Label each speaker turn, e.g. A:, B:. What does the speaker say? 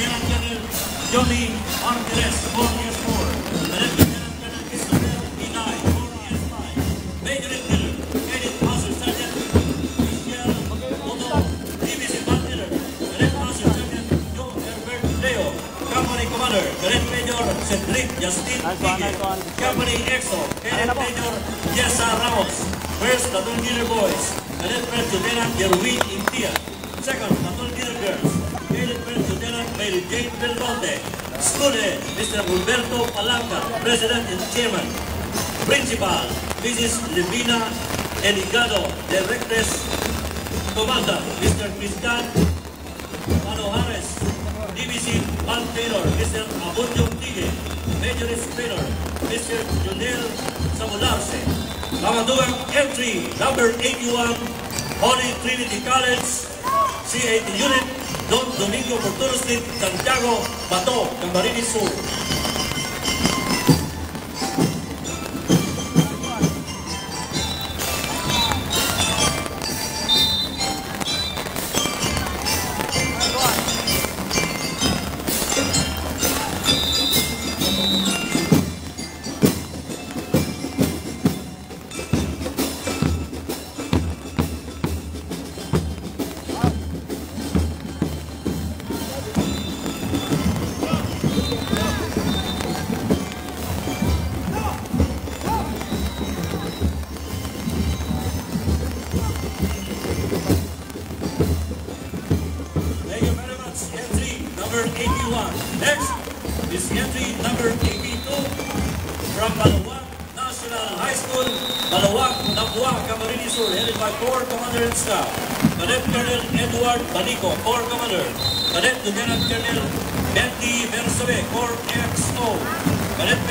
A: Lieutenant Colonel Johnny Martinez, 4S4. Cadet Lieutenant Colonel Christopher Inay, 4S5. Major in Colonel, Cadet Master Sergeant Michelle Otto, Division Commander, Cadet Master Sergeant Joe Herbert Leo, Company Commander, Cadet Major Cedric Justin Tige, Company EXO, Cadet Major Jessa Ramos, 1st Platoon Leader Boys, Cadet First Lieutenant Jerwin Intia, 2nd Platoon Leader Girls, Cadet First Lieutenant Mary Jane Belmonte, School Head Mr. Humberto Palanca, President and Chairman, Principal Mrs. Levina Enigado, Directress, Commander Mr. Cristian Manojares, Division Van Taylor, Mr. Abunjo Tige, Major Inspector Mr. Junel Samularse, Kamandugang entry number 81, Holy Trinity College, C-18 Unit, Don Domingo Portoro Street, Santiago, Bato, Camarines Sur. Number 81. Next is entry number 82 from Balawak National High School, Balawak, Napua, Camarines Sur, headed by Corps Commander and Staff, Cadet Colonel Edward Banico, Corps Commander, Cadet Lieutenant Colonel Benty Versobe, Corps XO, Cadet